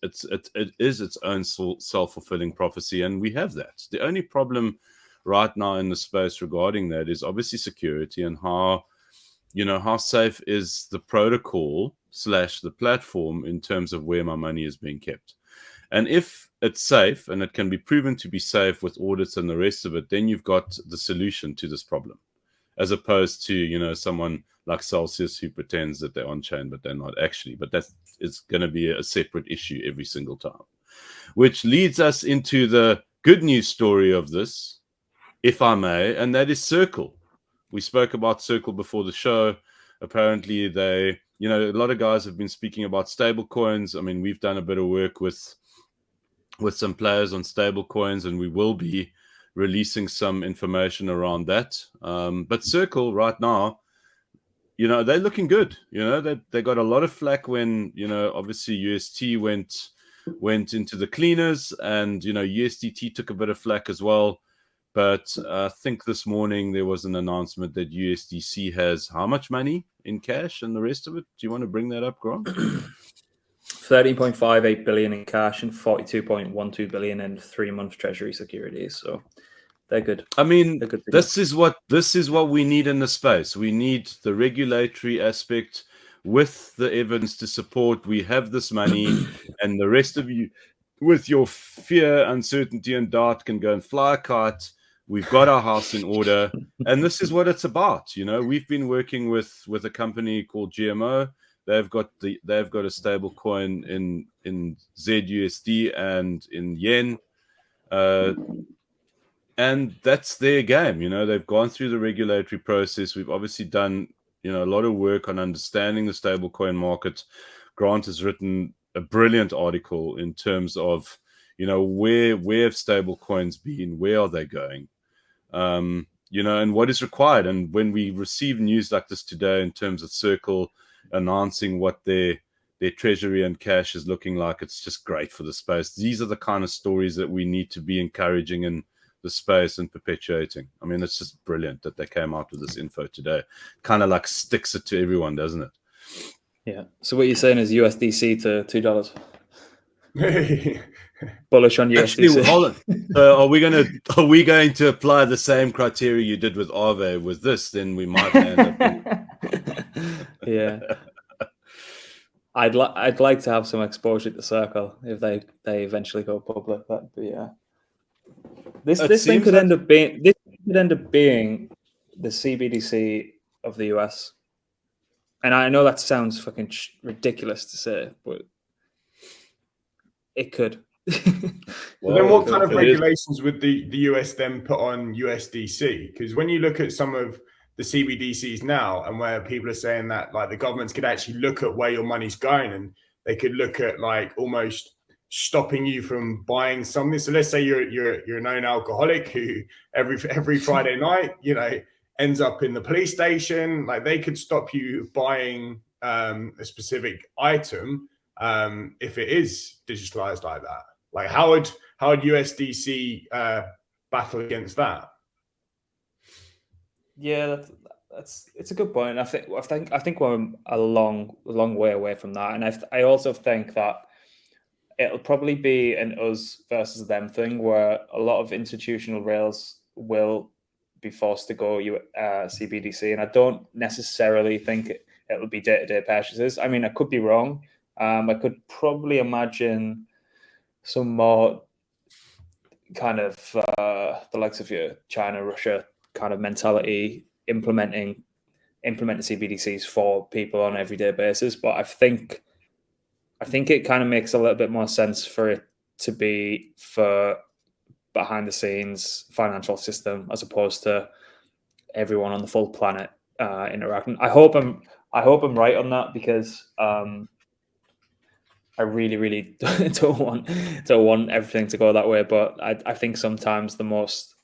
is its own self-fulfilling prophecy. And we have that. The only problem right now in the space regarding that is obviously security, and how safe is the protocol / the platform in terms of where my money is being kept. And if it's safe, and it can be proven to be safe with audits and the rest of it, then you've got the solution to this problem, as opposed to, someone like Celcius who pretends that they're on chain, but they're not actually. But it's going to be a separate issue every single time, which leads us into the good news story of this, if I may, and that is Circle. We spoke about Circle before the show. Apparently a lot of guys have been speaking about stable coins. I mean, we've done a bit of work with some players on stable coins, and we will be releasing some information around that. But Circle right now, they're looking good. They got a lot of flack when, obviously UST went into the cleaners, and, USDT took a bit of flack as well. But I think this morning there was an announcement that USDC has how much money in cash and the rest of it? Do you want to bring that up, Grant? 13.58 billion in cash and 42.12 billion in 3-month treasury securities. So they're good. I mean, this is what we need in the space. We need the regulatory aspect with the evidence to support. We have this money, and the rest of you, with your fear, uncertainty, and doubt, can go and fly a kite. We've got our house in order, and this is what it's about. We've been working with a company called GMO. They've got a stable coin in ZUSD and in yen, and that's their game. They've gone through the regulatory process. We've obviously done a lot of work on understanding the stable coin market. Grant has written a brilliant article in terms of where have stable coins been, where are they going, and what is required. And when we receive news like this today in terms of Circle announcing what their treasury and cash is looking like, it's just great for the space. These are the kind of stories that we need to be encouraging in the space and perpetuating. I mean, it's just brilliant that they came out with this info today. Kind of like sticks it to everyone, doesn't it? Yeah. So what you're saying is USDC to $2. Bullish on USDC. Actually, hold on. So are we going to apply the same criteria you did with Aave with this? Then we might end up. Yeah. I'd like to have some exposure to Circle if they eventually go public. But yeah, this thing could end up being the CBDC of the US. And I know that sounds fucking ridiculous to say, but it could. Well, then what kind of regulations would the US then put on USDC? Because when you look at some of the CBDCs now, and where people are saying that like the governments could actually look at where your money's going, and they could look at like almost stopping you from buying something. So let's say you're a known alcoholic who every Friday night, ends up in the police station. Like they could stop you buying a specific item if it is digitalized like that. Like how would USDC battle against that? Yeah, it's a good point. I think we're a long way away from that, and I also think that it'll probably be an us versus them thing, where a lot of institutional rails will be forced to go CBDC, and I don't necessarily think it'll be day-to-day purchases. I mean, I could be wrong. I could probably imagine some more kind of the likes of your China, Russia kind of mentality implementing CBDCs for people on an everyday basis. But I think it kind of makes a little bit more sense for it to be for behind the scenes financial system as opposed to everyone on the full planet interacting. I hope I'm right on that, because I really don't want everything to go that way. But I think sometimes the most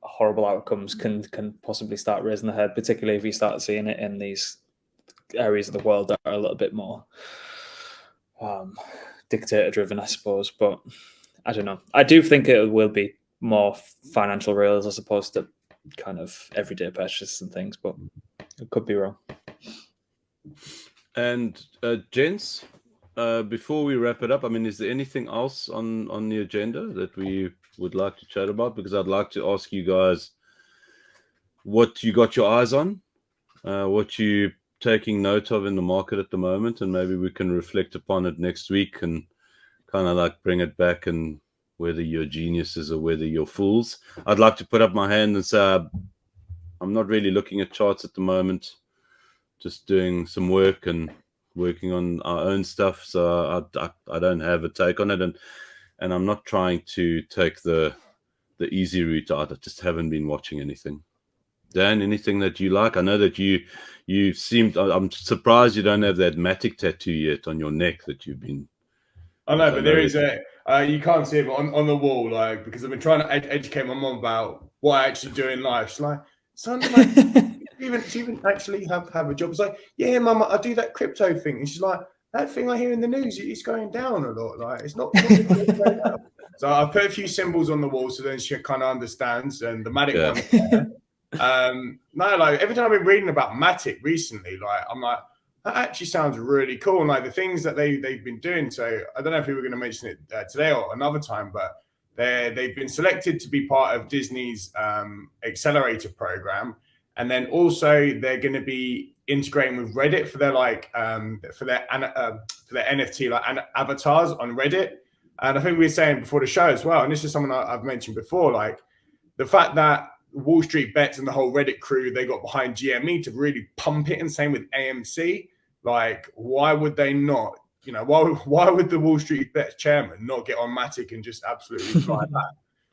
horrible outcomes can possibly start raising the head, particularly if you start seeing it in these areas of the world that are a little bit more dictator driven, I suppose. But I don't know. I do think it will be more financial rails as opposed to kind of everyday purchases and things, but it could be wrong. And gents, before we wrap it up, I mean, is there anything else on the agenda that we would like to chat about? Because I'd like to ask you guys what you got your eyes on, what you taking note of in the market at the moment, and maybe we can reflect upon it next week and kind of like bring it back, and whether you're geniuses or whether you're fools. I'd like to put up my hand and say I'm not really looking at charts at the moment, just doing some work and working on our own stuff. So I don't have a take on it, and I'm not trying to take the easy route out. I just haven't been watching anything. Dan, anything that you like? I know that you seemed. I'm surprised you don't have that Matic tattoo yet on your neck that you've been. I know, but there is you can't see it, but on the wall, like, because I've been trying to educate my mom about what I actually do in life. She's like, son, like, do you even actually have a job? It's like, yeah, mum, I do that crypto thing. And she's like, that thing I hear in the news, it's going down a lot. Like, it's not going down. So I put a few symbols on the wall so then she kind of understands, and the Matic one. No, like every time I've been reading about Matic recently, like I'm like, that actually sounds really cool. And like the things that they've been doing. So I don't know if we were going to mention it today or another time, but they've been selected to be part of Disney's accelerator program, and then also they're going to be integrating with Reddit for their for their NFT like avatars on Reddit. And I think we were saying before the show as well, and this is something I've mentioned before, like the fact that Wall Street Bets and the whole Reddit crew, they got behind GME to really pump it, and same with AMC. Like, why would they not? You know, why would the Wall Street Bets chairman not get on Matic and just absolutely fly that?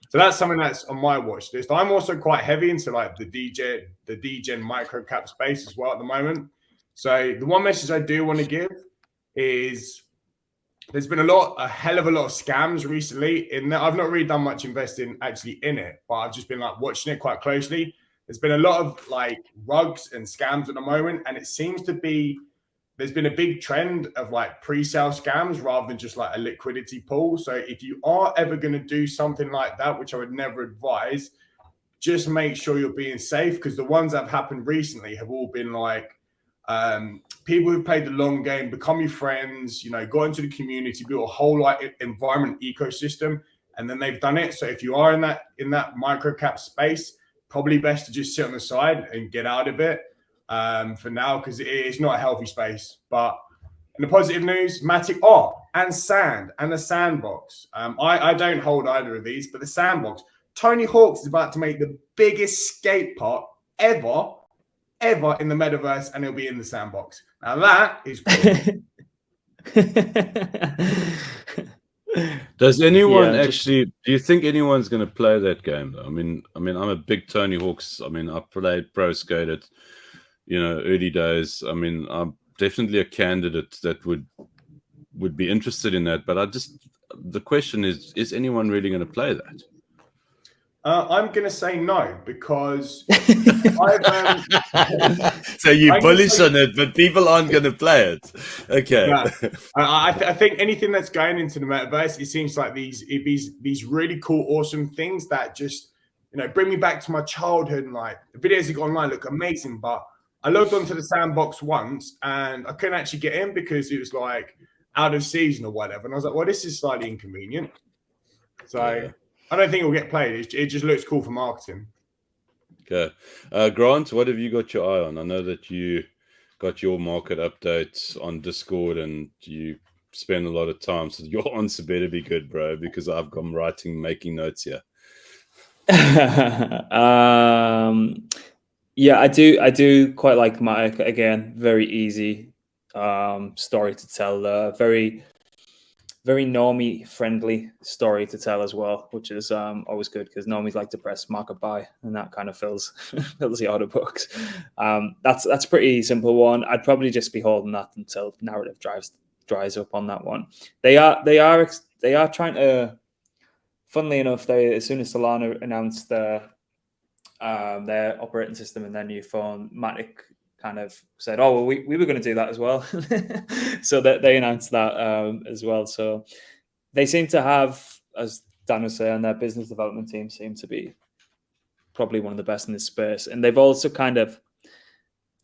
So that's something that's on my watch list. I'm also quite heavy into like the DGen micro cap space as well at the moment. So the one message I do want to give is there's been a hell of a lot of scams recently in there. I've not really done much investing actually in it, but I've just been like watching it quite closely. There's been a lot of like rugs and scams at the moment, and it seems to be there's been a big trend of like pre-sale scams rather than just like a liquidity pool. So if you are ever going to do something like that, which I would never advise, just make sure you're being safe, because the ones that have happened recently have all been like people who've played the long game, become your friends, you know, got into the community, built a whole like environment ecosystem, and then they've done it. So if you are in that micro cap space, probably best to just sit on the side and get out of it for now, because it's not a healthy space. But in the positive news, Matic and Sand and the Sandbox. I don't hold either of these, but the Sandbox. Tony Hawk's is about to make the biggest skate park ever in the metaverse, and it'll be in the Sandbox. Now that is cool. Does anyone do you think anyone's going to play that game though? I mean, I'm a big Tony Hawk's. I mean, I played pro skated, you know, early days. I mean, I'm definitely a candidate that would be interested in that. But the question is anyone really going to play that? I'm going to say no, because so you're bullish on it, but people aren't going to play it. Okay. No. I think anything that's going into the metaverse, it seems like these really cool, awesome things that just, you know, bring me back to my childhood. And like the videos that go online look amazing, but I logged onto the Sandbox once and I couldn't actually get in because it was like out of season or whatever. And I was like, well, this is slightly inconvenient. So yeah. I don't think it will get played. It just looks cool for marketing. Okay. Grant, what have you got your eye on? I know that you got your market updates on Discord and you spend a lot of time. So your answer better be good, bro, because I've gone making notes here. Yeah, I do quite like Matic. Again, very easy story to tell. Very normie friendly story to tell as well, which is always good, because normies like to press market buy, and that kind of fills the order books. That's a pretty simple one. I'd probably just be holding that until narrative dries up on that one. They are trying to. Funnily enough, as soon as Solana announced their operating system and their new phone, Matic kind of said, "Oh, well, we were going to do that as well." So that they announced that as well. So they seem to have, as Dan was saying, their business development team seem to be probably one of the best in this space. And they've also kind of,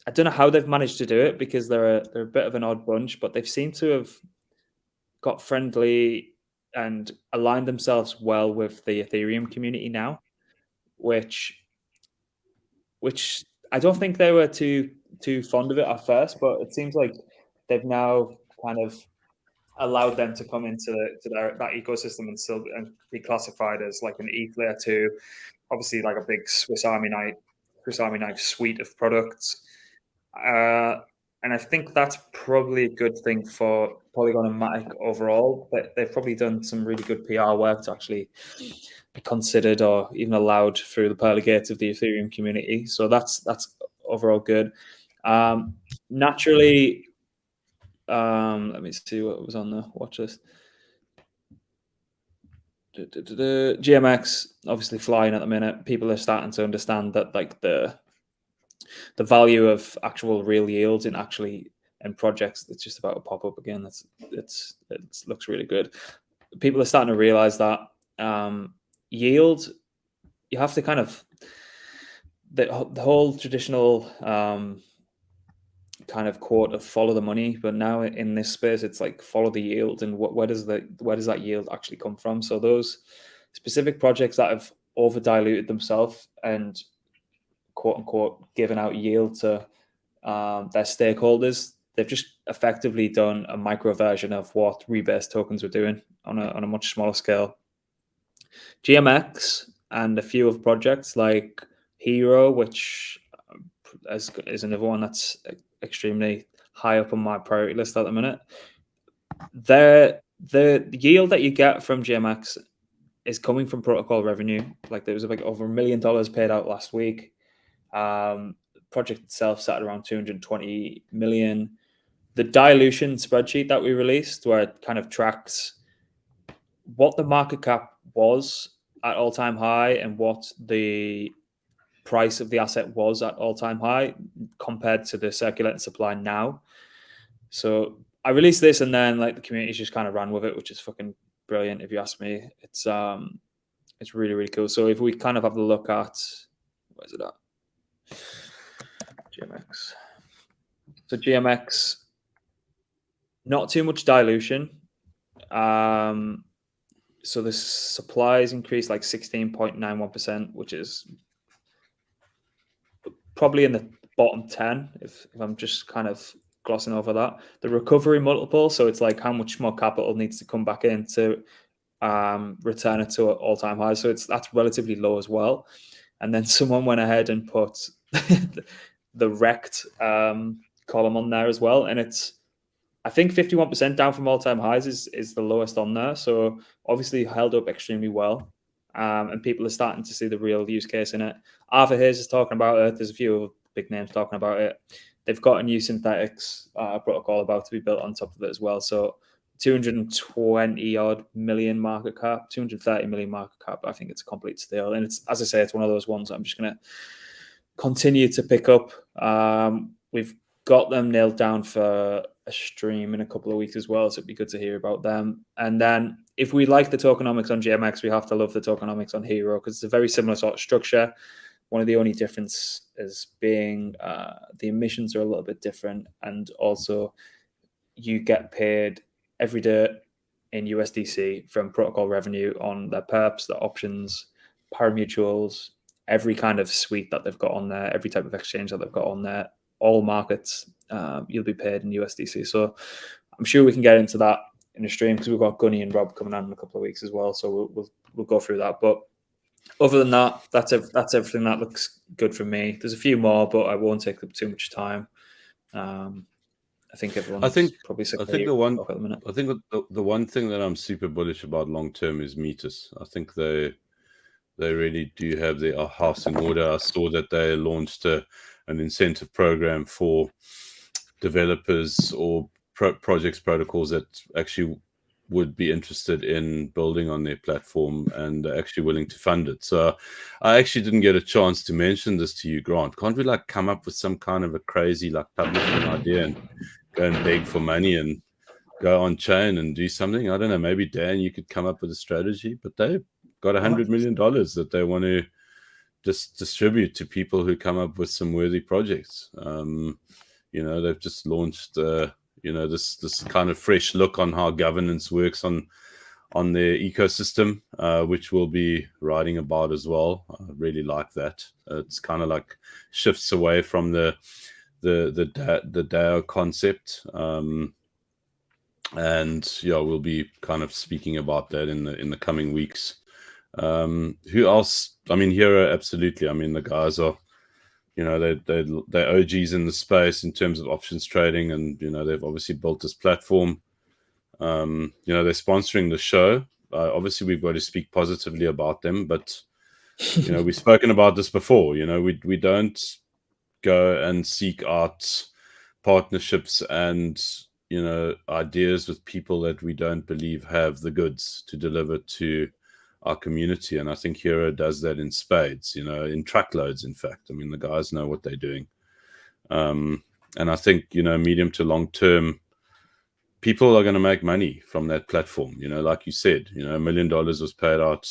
I don't know how they've managed to do it, because they're a bit of an odd bunch, but they've seemed to have got friendly and aligned themselves well with the Ethereum community now, which I don't think they were too fond of it at first, but it seems like they've now kind of allowed them to come into that ecosystem and be classified as like an ETH layer 2, obviously like a big Swiss Army knife suite of products. And I think that's probably a good thing for Polygon and Matic overall. But they've probably done some really good PR work to actually be considered or even allowed through the pearly gates of the Ethereum community. So that's overall good. Naturally, let me see what was on the watch list. GMX obviously flying at the minute. People are starting to understand that like the value of actual real yields in projects that's just about to pop up again. It looks really good. People are starting to realize that yield, you have to kind of the whole traditional kind of quote of follow the money, but now in this space it's like follow the yield, and where does that yield actually come from? So those specific projects that have over diluted themselves and quote unquote given out yield to their stakeholders, they've just effectively done a micro version of what rebase tokens were doing on a much smaller scale. GMX and a few of projects like Hero, which is another one that's extremely high up on my priority list at the minute. The yield that you get from GMX is coming from protocol revenue. Like there was like over $1 million paid out last week. Project itself sat around 220 million. the dilution spreadsheet that we released, where it kind of tracks what the market cap was at all-time high and what the price of the asset was at all-time high compared to the circulating supply now. So I released this, and then like the community's just kind of ran with it, which is fucking brilliant if you ask me. It's really, really cool. So if we kind of have a look at, where's it at? GMX. So GMX, not too much dilution. So the supply has increased like 16.91%, which is probably in the bottom 10 if I'm just kind of glossing over that. The recovery multiple, so it's like how much more capital needs to come back in to return it to an all-time high. So that's relatively low as well. And then someone went ahead and put the wrecked column on there as well, and it's, I think 51% down from all-time highs is the lowest on there. So obviously held up extremely well. And people are starting to see the real use case in it. Arthur Hayes is talking about it. There's a few big names talking about it. They've got a new synthetics protocol about to be built on top of it as well. So 220 odd million market cap, 230 million market cap. I think it's a complete steal. And it's, as I say, it's one of those ones that I'm just going to continue to pick up. We've got them nailed down for a stream in a couple of weeks as well, so it'd be good to hear about them. And then if we like the tokenomics on GMX, we have to love the tokenomics on Hero, because it's a very similar sort of structure. One of the only difference is being the emissions are a little bit different, and also you get paid every day in USDC from protocol revenue on their perps, the options, pari-mutuals, every kind of suite that they've got on there, every type of exchange that they've got on there, all markets, you'll be paid in USDC. So I'm sure we can get into that in a stream, because we've got Gunny and Rob coming on in a couple of weeks as well. So we'll go through that. But other than that, that's everything that looks good for me. There's a few more, but I won't take up too much time. I think everyone's probably sick. I think the one thing that I'm super bullish about long term is Metis. I think they really do have their house in order. I saw that they launched an incentive program for developers or projects protocols that actually would be interested in building on their platform, and are actually willing to fund it. So I actually didn't get a chance to mention this to you, Grant. Can't we like come up with some kind of a crazy like publishing idea and go and beg for money and go on chain and do something? I don't know, maybe Dan, you could come up with a strategy, but they've got $100 million that they want to just distribute to people who come up with some worthy projects. They've just launched this kind of fresh look on how governance works on their ecosystem, which we'll be writing about as well. I really like that. It's kind of like shifts away from the DAO concept, and we'll be kind of speaking about that in the coming weeks. Who else? I mean, Hero, absolutely. I mean, the guys are, they're OGs in the space in terms of options trading, and they've obviously built this platform. They're sponsoring the show. Obviously, we've got to speak positively about them, but we've spoken about this before. We don't go and seek out partnerships and ideas with people that we don't believe have the goods to deliver to our community. And I think Hero does that in spades, in truckloads, in fact. I mean, the guys know what they're doing. And I think, medium to long term, people are going to make money from that platform. Like you said, $1 million was paid out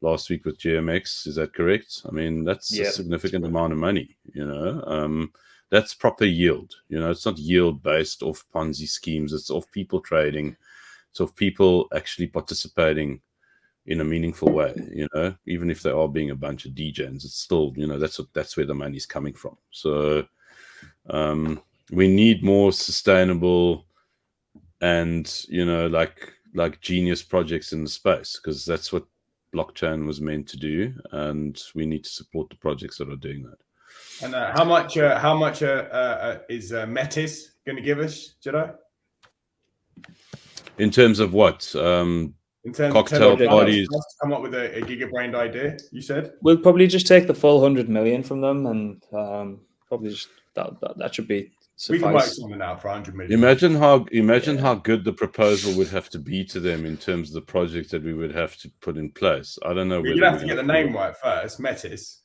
last week with GMX. Is that correct? I mean, that's a significant amount of money, that's proper yield. It's not yield based off Ponzi schemes. It's off people trading. It's off people actually participating in a meaningful way, even if they are being a bunch of degens, it's still, that's where the money's coming from. So we need more sustainable and, like genius projects in the space, because that's what blockchain was meant to do. And we need to support the projects that are doing that. And how much is Metis going to give us, Jedi? In terms of what? In terms cocktail of parties. Come up with a gigabrained idea, you said? We'll probably just take the full 100 million from them, and probably just that should be We can work suffice. something out for 100 million. Imagine how good the proposal would have to be to them in terms of the project that we would have to put in place. I don't know. We're gonna have to get the name right first. Metis.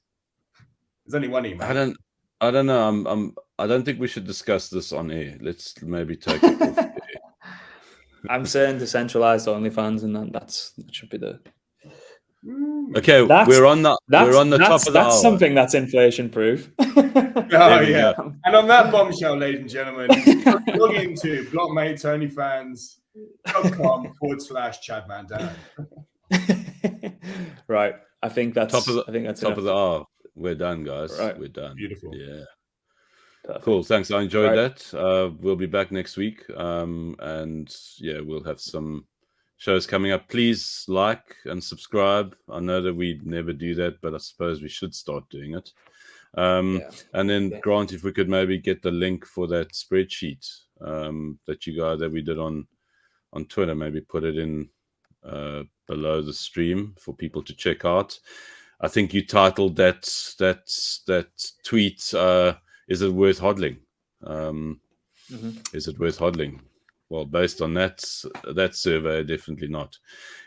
There's only one email. I don't know. I don't think we should discuss this on air. Let's maybe take it off air. I'm saying decentralized OnlyFans, and that should be the. Okay, we're on the top of the hour. That's something that's inflation proof. Oh yeah. And on that bombshell, ladies and gentlemen, log into blocmates.onlyfans.com/Chad Van Dam. Right. I think that's top of enough. the hour. We're done, guys. Right. We're done. Beautiful. Yeah. Perfect. Cool. Thanks. I enjoyed that. We'll be back next week. And yeah, we'll have some shows coming up. Please like and subscribe. I know that we never do that, but I suppose we should start doing it. And then Grant, if we could maybe get the link for that spreadsheet that we did on Twitter, maybe put it in below the stream for people to check out. I think you titled that tweet, is it worth hodling? Is it worth hodling? Well, based on that survey, definitely not.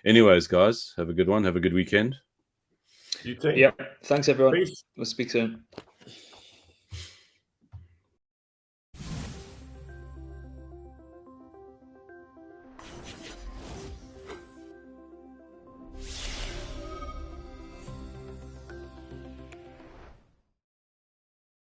Anyways, guys, have a good one. Have a good weekend. You too. Yep. Thanks, everyone. Peace. We'll speak soon.